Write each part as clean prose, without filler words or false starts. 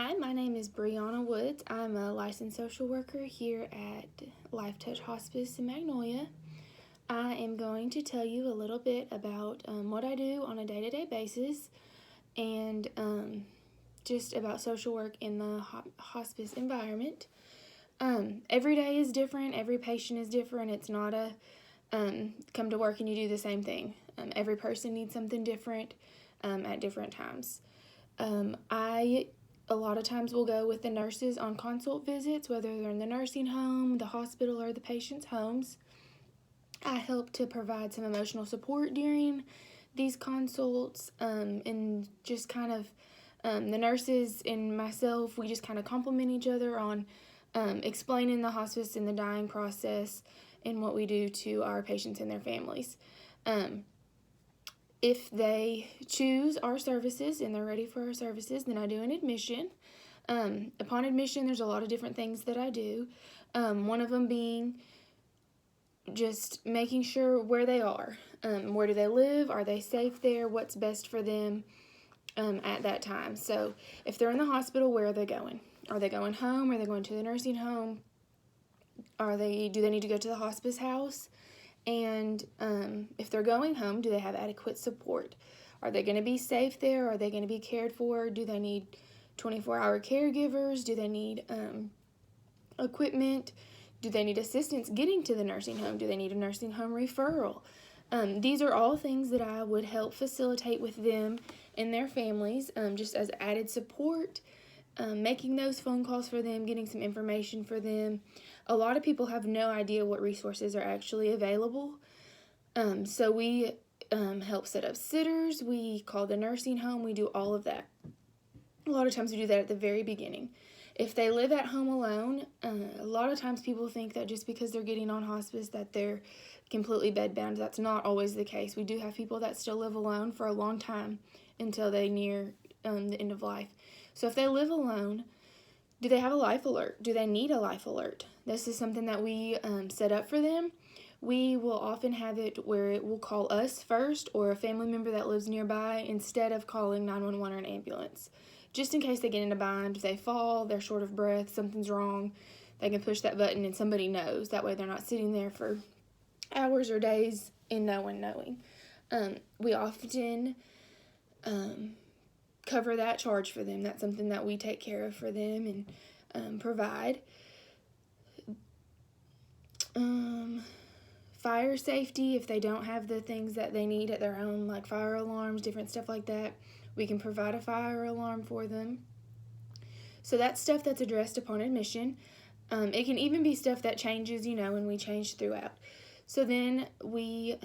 Hi, my name is Brianna Woods. I'm a licensed social worker here at Life Touch Hospice in Magnolia. I am going to tell you a little bit about what I do on a day-to-day basis and just about social work in the hospice environment. Every day is different. Every patient is different. It's not a come to work and you do the same thing. Every person needs something different at different times. I a lot of times will go with the nurses on consult visits, whether they're in the nursing home, the hospital, or the patient's homes. I help to provide some emotional support during these consults, and just kind of the nurses and myself, we just kind of complement each other on explaining the hospice and the dying process and what we do to our patients and their families. If they choose our services and they're ready for our services, then I do an admission. Upon admission, there's a lot of different things that I do. One of them being just making sure where they are. Where do they live? Are they safe there? What's best for them at that time? So if they're in the hospital, where are they going? Are they going home? Are they going to the nursing home? Do they need to go to the hospice house? And if they're going home, do they have adequate support? Are they going to be safe there? Are they going to be cared for? Do they need 24-hour caregivers? Do they need equipment? Do they need assistance getting to the nursing home? Do they need a nursing home referral? These are all things that I would help facilitate with them and their families, just as added support, making those phone calls for them, getting some information for them. A lot of people have no idea what resources are actually available. So we help set up sitters. We call the nursing home. We do all of that. A lot of times we do that at the very beginning. If they live at home alone, a lot of times people think that just because they're getting on hospice that they're completely bedbound. That's not always the case. We do have people that still live alone for a long time until they near the end of life. So if they live alone, do they have a life alert? Do they need a life alert? This is something that we set up for them. We will often have it where it will call us first or a family member that lives nearby instead of calling 911 or an ambulance. Just in case they get in a bind, if they fall, they're short of breath, something's wrong, they can push that button and somebody knows. That way they're not sitting there for hours or days and no one knowing. We often cover that charge for them. That's something that we take care of for them and provide. Fire safety, if they don't have the things that they need at their home, like fire alarms, different stuff like that, we can provide a fire alarm for them. So that's stuff that's addressed upon admission. It can even be stuff that changes, and we change throughout. So then we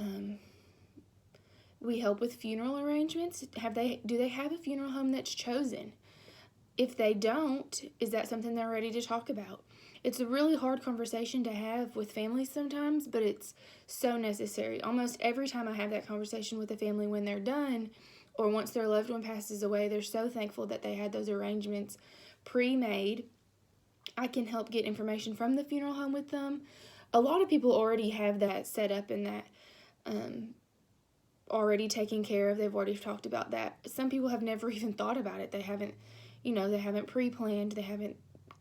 help with funeral arrangements. Do they have a funeral home that's chosen? If they don't, is that something they're ready to talk about? It's a really hard conversation to have with families sometimes, but it's so necessary. Almost every time I have that conversation with a family when they're done or once their loved one passes away, they're so thankful that they had those arrangements pre-made. I can help get information from the funeral home with them. A lot of people already have that set up and that already taken care of. They've already talked about that. Some people have never even thought about it. They haven't pre-planned. They haven't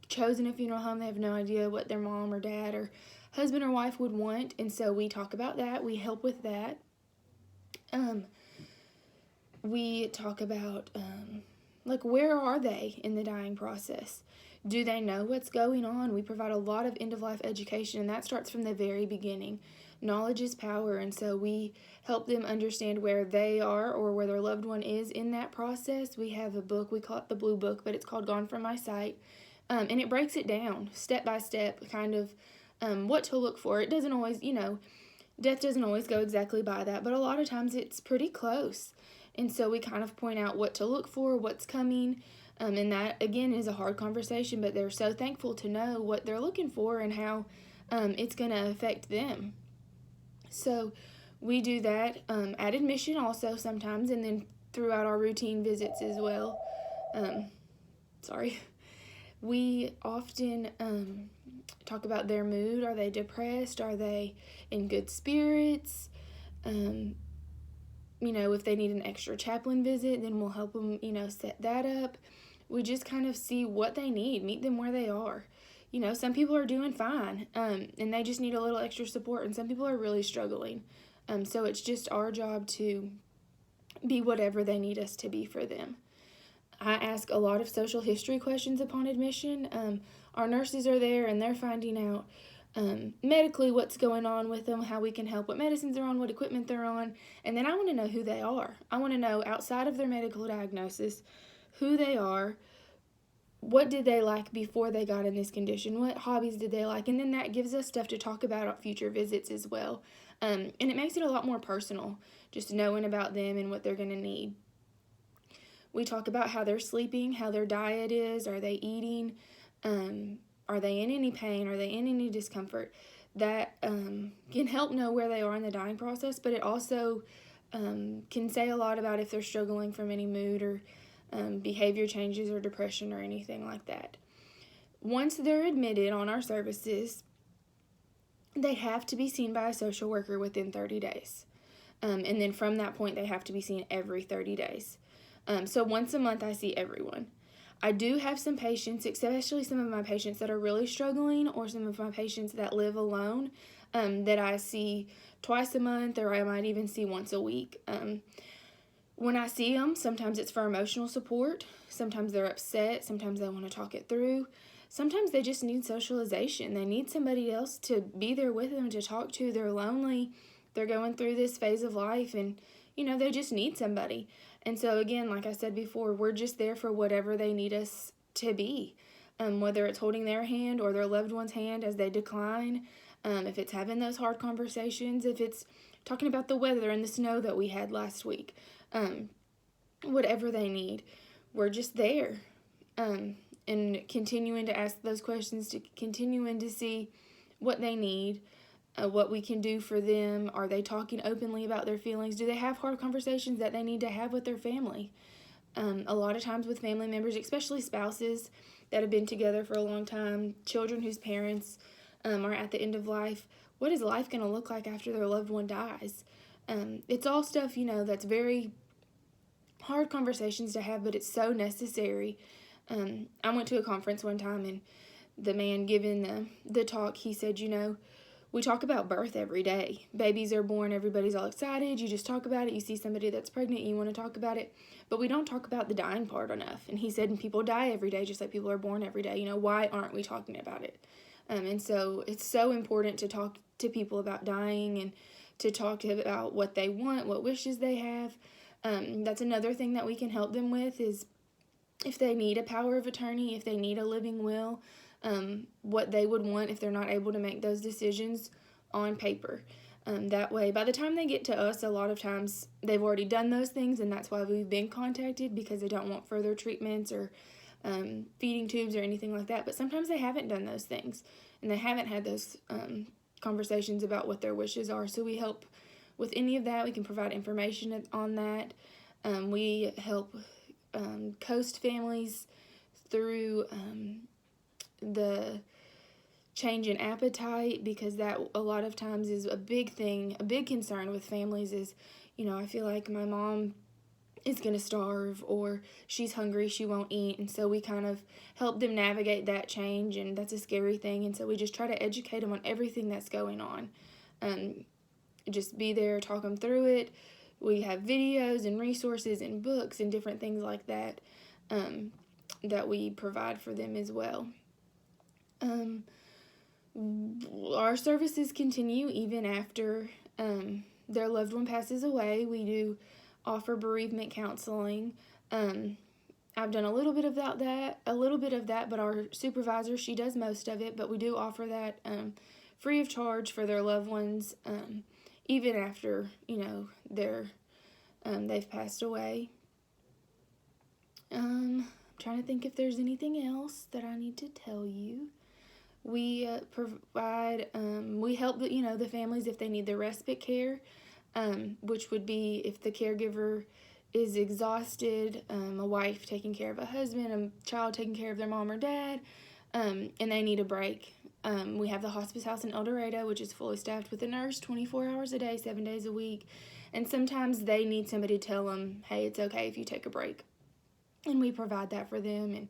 chosen a funeral home. They have no idea what their mom or dad or husband or wife would want. And so we talk about that. We help with that. We talk about, where are they in the dying process? Do they know what's going on? We provide a lot of end-of-life education, and that starts from the very beginning. Knowledge is power, and so we help them understand where they are or where their loved one is in that process. We have a book, we call it the Blue Book, but it's called Gone From My Sight, and it breaks it down step by step, kind of what to look for. It doesn't always, death doesn't always go exactly by that, but a lot of times it's pretty close. And so we kind of point out what to look for, what's coming, and that, again, is a hard conversation, but they're so thankful to know what they're looking for and how it's going to affect them. So we do that at admission also sometimes, and then throughout our routine visits as well. We often talk about their mood. Are they depressed? Are they in good spirits? If they need an extra chaplain visit, then we'll help them, set that up. We just kind of see what they need, meet them where they are. You know, some people are doing fine, and they just need a little extra support, and some people are really struggling. So it's just our job to be whatever they need us to be for them. I ask a lot of social history questions upon admission. Our nurses are there, and they're finding out medically what's going on with them, how we can help, what medicines they're on, what equipment they're on, and then I want to know who they are. I want to know, outside of their medical diagnosis, who they are, what did they like before they got in this condition, what hobbies did they like, and then that gives us stuff to talk about at future visits as well. And it makes it a lot more personal, just knowing about them and what they're going to need. We talk about how they're sleeping, how their diet is, are they eating, are they in any pain, are they in any discomfort. That can help know where they are in the dying process, but it also can say a lot about if they're struggling from any mood or behavior changes or depression or anything like that. Once they're admitted on our services, they have to be seen by a social worker within 30 days. And then from that point, they have to be seen every 30 days. So once a month, I see everyone. I do have some patients, especially some of my patients that are really struggling, or some of my patients that live alone, that I see twice a month, or I might even see once a week. When I see them, sometimes it's for emotional support. Sometimes they're upset. Sometimes they want to talk it through. Sometimes they just need socialization. They need somebody else to be there with them, to talk to. They're lonely. They're going through this phase of life, and, you know, they just need somebody. And so, again, like I said before, we're just there for whatever they need us to be, whether it's holding their hand or their loved one's hand as they decline, if it's having those hard conversations, if it's talking about the weather and the snow that we had last week, whatever they need. We're just there, and continuing to ask those questions, to continuing to see what they need, what we can do for them. Are they talking openly about their feelings? Do they have hard conversations that they need to have with their family? A lot of times with family members, especially spouses that have been together for a long time, children whose parents are at the end of life, what is life going to look like after their loved one dies? It's all stuff, you know, that's very hard conversations to have, but it's so necessary. I went to a conference one time, and the man giving the talk, he said, you know, we talk about birth every day. Babies are born, everybody's all excited, you just talk about it, you see somebody that's pregnant, you want to talk about it, but we don't talk about the dying part enough. And he said, and people die every day just like people are born every day. You know, why aren't we talking about it? And so it's so important to talk to people about dying, and to talk about what they want, what wishes they have. That's another thing that we can help them with, is if they need a power of attorney, if they need a living will, what they would want if they're not able to make those decisions on paper. That way, by the time they get to us, a lot of times they've already done those things, and that's why we've been contacted, because they don't want further treatments or feeding tubes or anything like that. But sometimes they haven't done those things, and they haven't had those conversations about what their wishes are. So we help with any of that. We can provide information on that. We help coast families through the change in appetite, because that a lot of times is a big thing, a big concern with families is, you know, I feel like my mom is going to starve, or she's hungry, she won't eat. And so we kind of help them navigate that change, and that's a scary thing. And so we just try to educate them on everything that's going on. Just be there, talk them through it. We have videos and resources and books and different things like that that we provide for them as well. Our services continue even after their loved one passes away. We do offer bereavement counseling. I've done a little bit of that, but our supervisor, she does most of it, but we do offer that free of charge for their loved ones, even after, you know, they've passed away. I'm trying to think if there's anything else that I need to tell you. We provide, we help the, you know, the families if they need the respite care, which would be if the caregiver is exhausted, a wife taking care of a husband, a child taking care of their mom or dad, and they need a break. We have the hospice house in El Dorado, which is fully staffed with a nurse 24 hours a day, 7 days a week. And sometimes they need somebody to tell them, hey, it's okay if you take a break. and we provide that for them.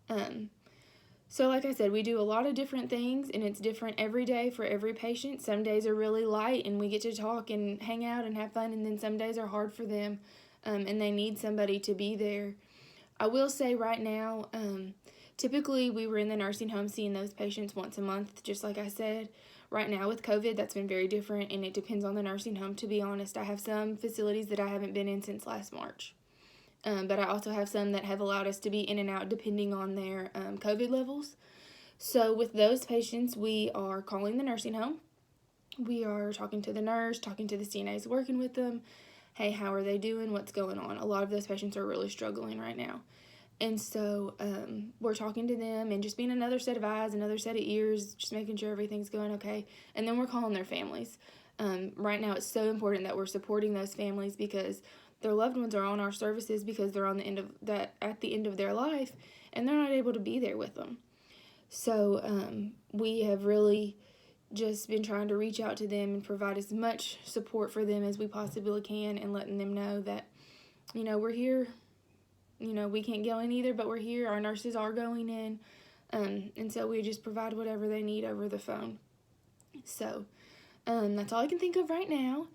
And so like I said, we do a lot of different things, and it's different every day for every patient. Some days are really light and we get to talk and hang out and have fun, and then some days are hard for them, and they need somebody to be there. I will say right now, typically we were in the nursing home seeing those patients once a month, just like I said. Right now with COVID, that's been very different, and it depends on the nursing home, to be honest. I have some facilities that I haven't been in since last March. But I also have some that have allowed us to be in and out depending on their COVID levels. So with those patients, we are calling the nursing home. We are talking to the nurse, talking to the CNAs working with them. Hey, how are they doing? What's going on? A lot of those patients are really struggling right now. And so we're talking to them and just being another set of eyes, another set of ears, just making sure everything's going okay. And then we're calling their families. Right now it's so important that we're supporting those families because their loved ones are on our services because they're on the end of that at the end of their life, and they're not able to be there with them. So we have really just been trying to reach out to them and provide as much support for them as we possibly can, and letting them know that, we're here. We can't go in either, but we're here. Our nurses are going in, and so we just provide whatever they need over the phone. So that's all I can think of right now.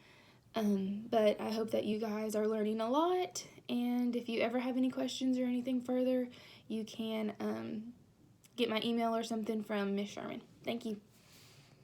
But I hope that you guys are learning a lot, and if you ever have any questions or anything further, you can get my email or something from Miss Sherman. Thank you.